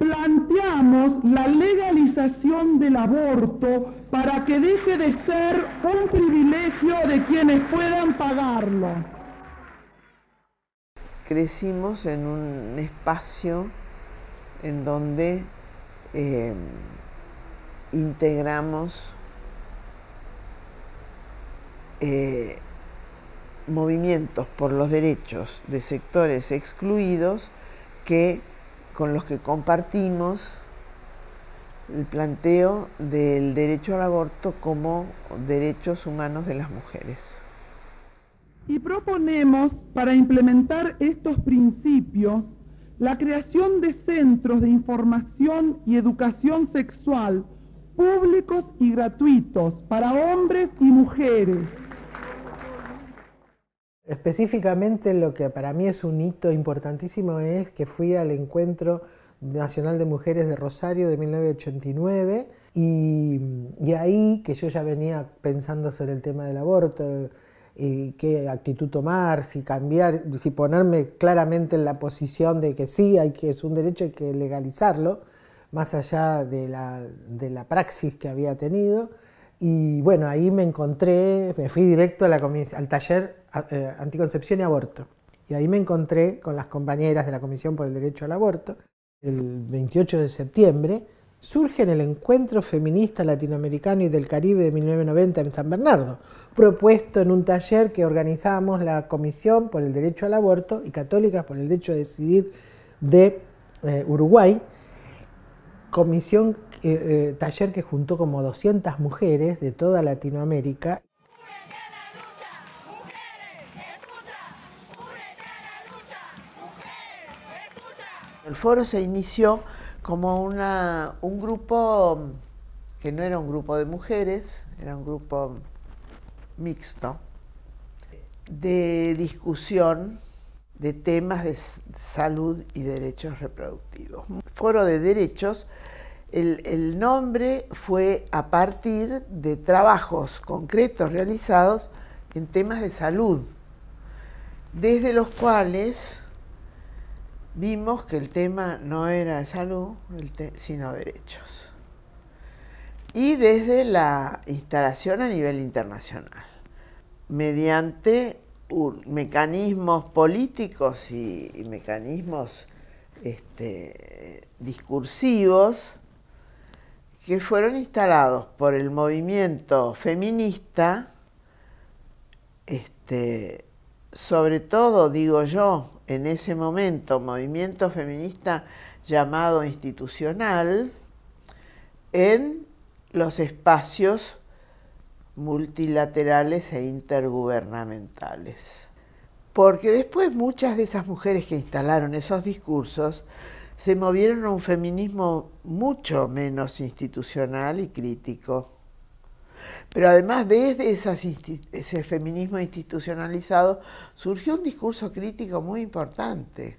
planteamos la legalización del aborto para que deje de ser un privilegio de quienes puedan pagarlo. Crecimos en un espacio en donde integramos movimientos por los derechos de sectores excluidos con los que compartimos el planteo del derecho al aborto como derechos humanos de las mujeres. Y proponemos, para implementar estos principios, la creación de centros de información y educación sexual públicos y gratuitos para hombres y mujeres. Específicamente lo que para mí es un hito importantísimo es que fui al Encuentro Nacional de Mujeres de Rosario de 1989 y ahí que yo ya venía pensando sobre el tema del aborto y qué actitud tomar, si cambiar, si ponerme claramente en la posición de que sí, es un derecho, hay que legalizarlo, más allá de la praxis que había tenido. Y bueno, ahí me fui directo al taller Anticoncepción y Aborto. Y ahí me encontré con las compañeras de la Comisión por el Derecho al Aborto. El 28 de septiembre surge en el Encuentro Feminista Latinoamericano y del Caribe de 1990 en San Bernardo, propuesto en un taller que organizamos la Comisión por el Derecho al Aborto y Católicas por el Derecho a Decidir de Uruguay, taller que juntó como 200 mujeres de toda Latinoamérica. El foro se inició como un grupo que no era un grupo de mujeres, era un grupo mixto, de discusión de temas de salud y derechos reproductivos. Foro de Derechos, el nombre fue a partir de trabajos concretos realizados en temas de salud, desde los cuales vimos que el tema no era de salud, sino derechos. Y desde la instalación a nivel internacional, mediante mecanismos políticos y mecanismos discursivos que fueron instalados por el movimiento feminista, sobre todo, digo yo, en ese momento, movimiento feminista llamado institucional, en los espacios multilaterales e intergubernamentales. Porque después muchas de esas mujeres que instalaron esos discursos se movieron a un feminismo mucho menos institucional y crítico. Pero además desde ese feminismo institucionalizado surgió un discurso crítico muy importante,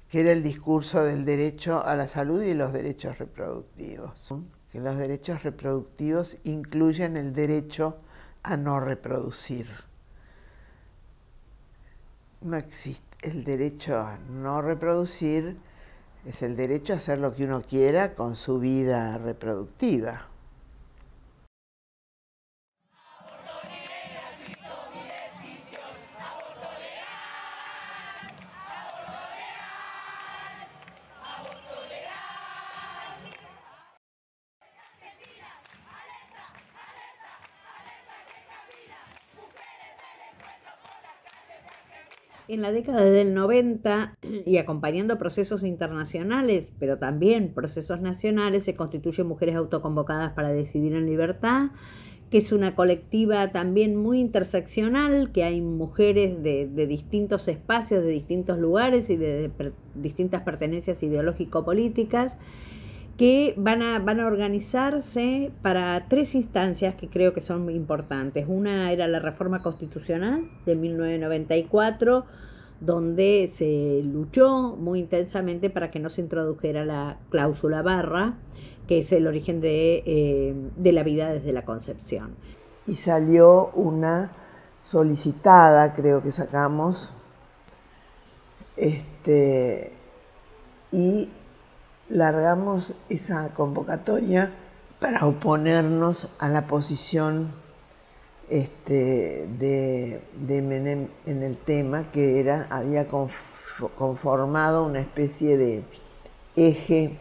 que era el discurso del derecho a la salud y los derechos reproductivos. Que los derechos reproductivos incluyen el derecho a no reproducir. No existe el derecho a no reproducir, es el derecho a hacer lo que uno quiera con su vida reproductiva. En la década del 90 y acompañando procesos internacionales, pero también procesos nacionales, se constituye Mujeres Autoconvocadas para Decidir en Libertad, que es una colectiva también muy interseccional, que hay mujeres de distintos espacios, de distintos lugares y de distintas pertenencias ideológico-políticas, que van a organizarse para 3 instancias que creo que son muy importantes. Una era la reforma constitucional de 1994, donde se luchó muy intensamente para que no se introdujera la cláusula barra, que es el origen de la vida desde la concepción. Y salió una solicitada, creo que sacamos, y largamos esa convocatoria para oponernos a la posición de Menem en el tema, que había conformado una especie de eje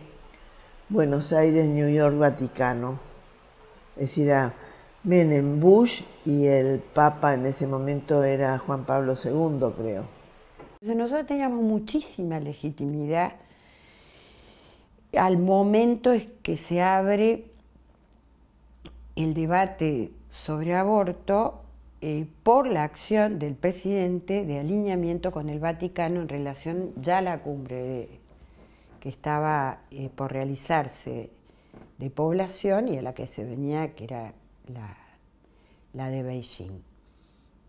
Buenos Aires, New York, Vaticano. Es decir, a Menem, Bush y el Papa en ese momento era Juan Pablo II, creo. Entonces nosotros teníamos muchísima legitimidad al momento es que se abre el debate sobre aborto por la acción del presidente de alineamiento con el Vaticano en relación ya a la cumbre que estaba por realizarse de población y a la que se venía, que era la de Beijing.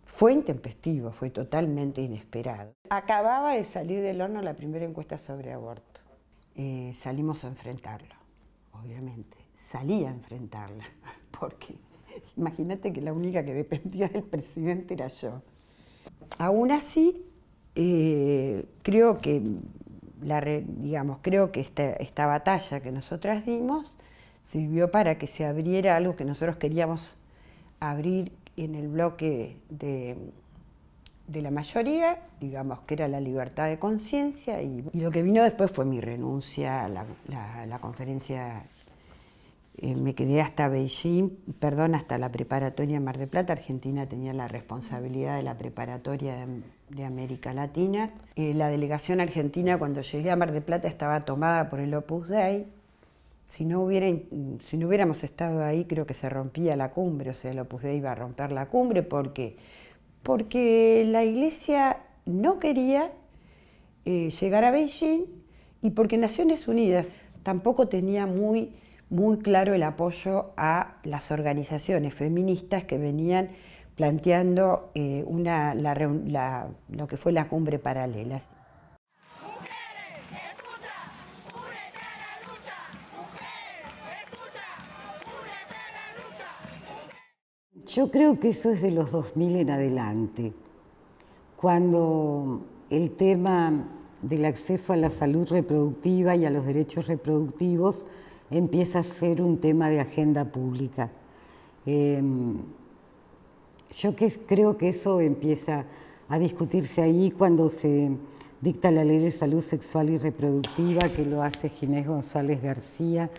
Fue intempestivo, fue totalmente inesperado. Acababa de salir del horno la primera encuesta sobre aborto. Salimos a enfrentarlo, obviamente. Salí a enfrentarla, porque imagínate que la única que dependía del presidente era yo. Aún así, creo que esta batalla que nosotras dimos sirvió para que se abriera algo que nosotros queríamos abrir en el bloque de la mayoría, digamos, que era la libertad de conciencia, y lo que vino después fue mi renuncia a la conferencia. Me quedé hasta Beijing, hasta la preparatoria en Mar del Plata. Argentina tenía la responsabilidad de la preparatoria de América Latina. La delegación argentina, cuando llegué a Mar del Plata, estaba tomada por el Opus Dei. Si no hubiéramos estado ahí, creo que se rompía la cumbre, o sea, el Opus Dei iba a romper la cumbre porque la Iglesia no quería llegar a Beijing y porque Naciones Unidas tampoco tenía muy claro el apoyo a las organizaciones feministas que venían planteando lo que fue la cumbre paralela. Yo creo que eso es de los 2000 en adelante, cuando el tema del acceso a la salud reproductiva y a los derechos reproductivos empieza a ser un tema de agenda pública. Yo creo que eso empieza a discutirse ahí cuando se dicta la Ley de Salud Sexual y Reproductiva, que lo hace Ginés González García,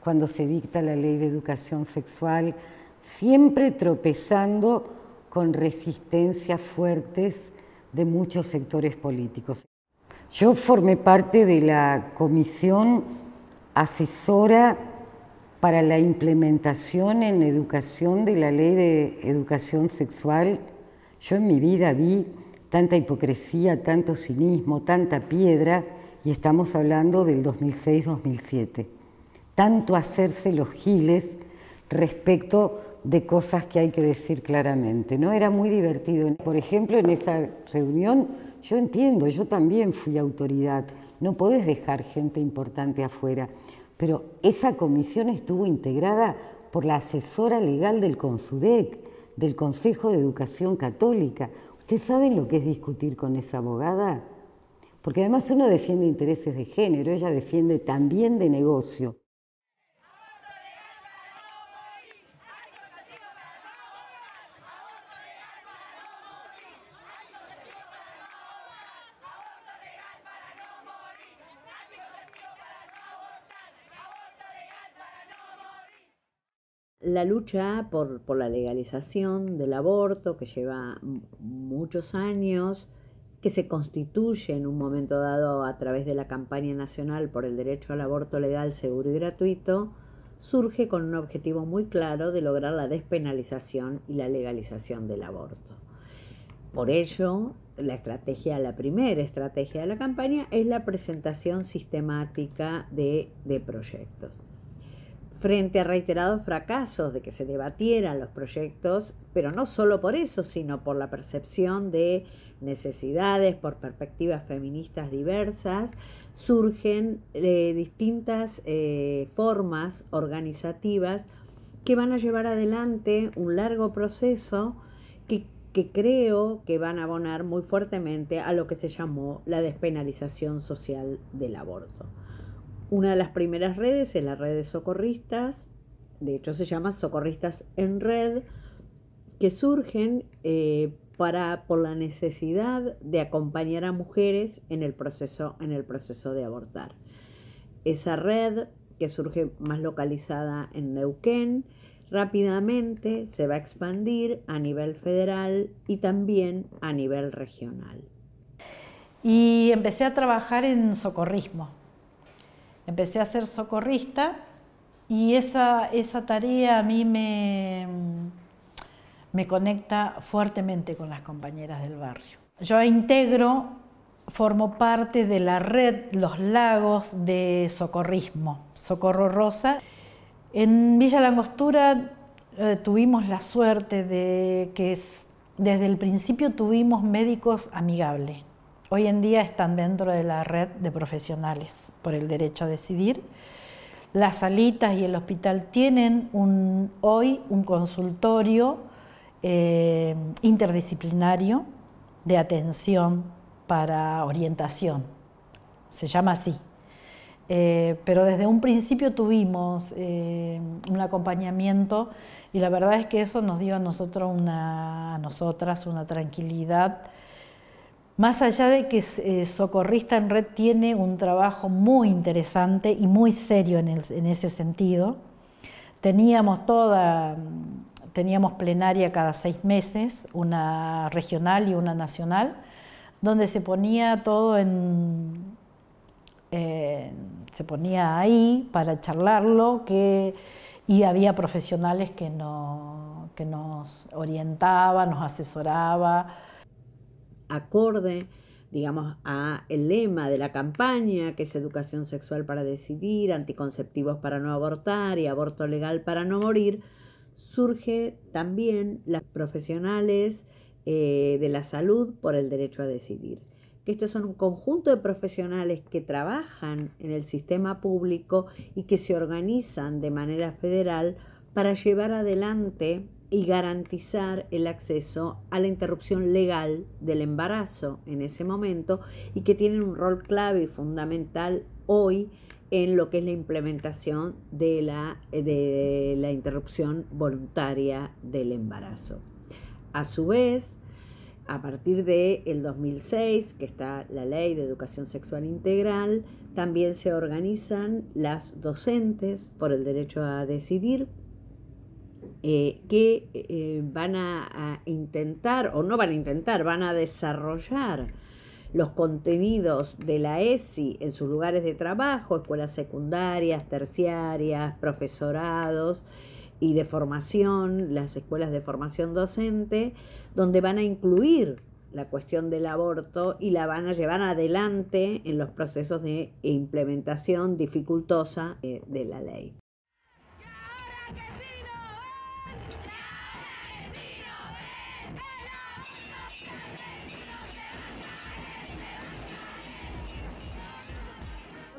cuando se dicta la Ley de Educación Sexual, siempre tropezando con resistencias fuertes de muchos sectores políticos. Yo formé parte de la comisión asesora para la implementación en educación de la Ley de Educación Sexual. Yo en mi vida vi tanta hipocresía, tanto cinismo, tanta piedra, y estamos hablando del 2006-2007. Tanto hacerse los giles respecto de cosas que hay que decir claramente, ¿no? Era muy divertido. Por ejemplo, en esa reunión, yo entiendo, yo también fui autoridad, no podés dejar gente importante afuera, pero esa comisión estuvo integrada por la asesora legal del CONSUDEC, del Consejo de Educación Católica. ¿Ustedes saben lo que es discutir con esa abogada? Porque además uno defiende intereses de género, ella defiende también de negocio. La lucha por la legalización del aborto, que lleva muchos años, que se constituye en un momento dado a través de la campaña nacional por el derecho al aborto legal, seguro y gratuito, surge con un objetivo muy claro de lograr la despenalización y la legalización del aborto. Por ello, la primera estrategia de la campaña es la presentación sistemática de proyectos. Frente a reiterados fracasos de que se debatieran los proyectos, pero no solo por eso, sino por la percepción de necesidades, por perspectivas feministas diversas, surgen distintas formas organizativas que van a llevar adelante un largo proceso que creo que van a abonar muy fuertemente a lo que se llamó la despenalización social del aborto. Una de las primeras redes es la red de socorristas, de hecho se llama Socorristas en Red, que surgen por la necesidad de acompañar a mujeres en el proceso de abortar. Esa red, que surge más localizada en Neuquén, rápidamente se va a expandir a nivel federal y también a nivel regional. Y empecé a trabajar en socorrismo. Empecé a ser socorrista y esa tarea a mí me conecta fuertemente con las compañeras del barrio. Yo formo parte de la red Los Lagos de Socorrismo, Socorro Rosa. En Villa La Angostura tuvimos la suerte de que desde el principio tuvimos médicos amigables. Hoy en día están dentro de la red de profesionales por el derecho a decidir. Las salitas y el hospital tienen hoy un consultorio interdisciplinario de atención para orientación, se llama así. Pero desde un principio tuvimos un acompañamiento y la verdad es que eso nos dio a nosotras una tranquilidad. Más allá de que Socorrista en Red tiene un trabajo muy interesante y muy serio en ese sentido, teníamos plenaria cada 6 meses, una regional y una nacional, donde se ponía todo se ponía ahí para charlarlo, y había profesionales que nos orientaba, nos asesoraba. Acorde, digamos, a el lema de la campaña, que es educación sexual para decidir, anticonceptivos para no abortar y aborto legal para no morir, surge también las profesionales de la salud por el derecho a decidir. Que estos son un conjunto de profesionales que trabajan en el sistema público y que se organizan de manera federal para llevar adelante y garantizar el acceso a la interrupción legal del embarazo en ese momento, y que tienen un rol clave y fundamental hoy en lo que es la implementación de la interrupción voluntaria del embarazo. A su vez, a partir del 2006, que está la Ley de Educación Sexual Integral, también se organizan las docentes por el derecho a decidir, que van a intentar, o no van a intentar, van a desarrollar los contenidos de la ESI en sus lugares de trabajo, escuelas secundarias, terciarias, profesorados y de formación, las escuelas de formación docente, donde van a incluir la cuestión del aborto y la van a llevar adelante en los procesos de implementación dificultosa de la ley.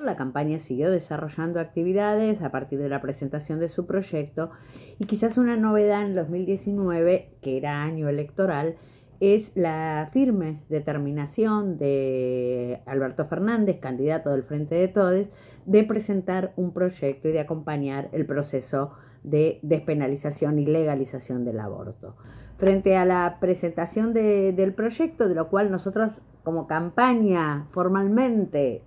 La campaña siguió desarrollando actividades a partir de la presentación de su proyecto, y quizás una novedad en el 2019, que era año electoral, es la firme determinación de Alberto Fernández, candidato del Frente de Todes, de presentar un proyecto y de acompañar el proceso de despenalización y legalización del aborto. Frente a la presentación del proyecto, de lo cual nosotros como campaña formalmente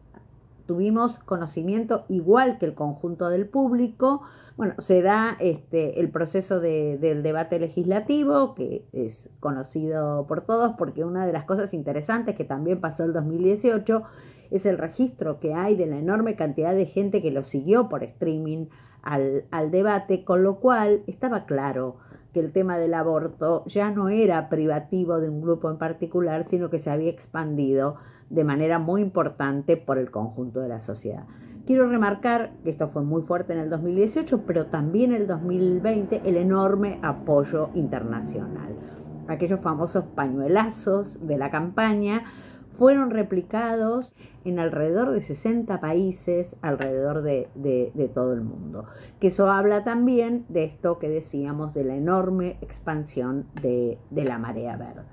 tuvimos conocimiento igual que el conjunto del público, bueno, se da el proceso del debate legislativo, que es conocido por todos, porque una de las cosas interesantes que también pasó el 2018 es el registro que hay de la enorme cantidad de gente que lo siguió por streaming al debate, con lo cual estaba claro que el tema del aborto ya no era privativo de un grupo en particular, sino que se había expandido de manera muy importante por el conjunto de la sociedad. Quiero remarcar que esto fue muy fuerte en el 2018, pero también en el 2020 el enorme apoyo internacional. Aquellos famosos pañuelazos de la campaña fueron replicados en alrededor de 60 países alrededor de todo el mundo. Que eso habla también de esto que decíamos de la enorme expansión de la marea verde.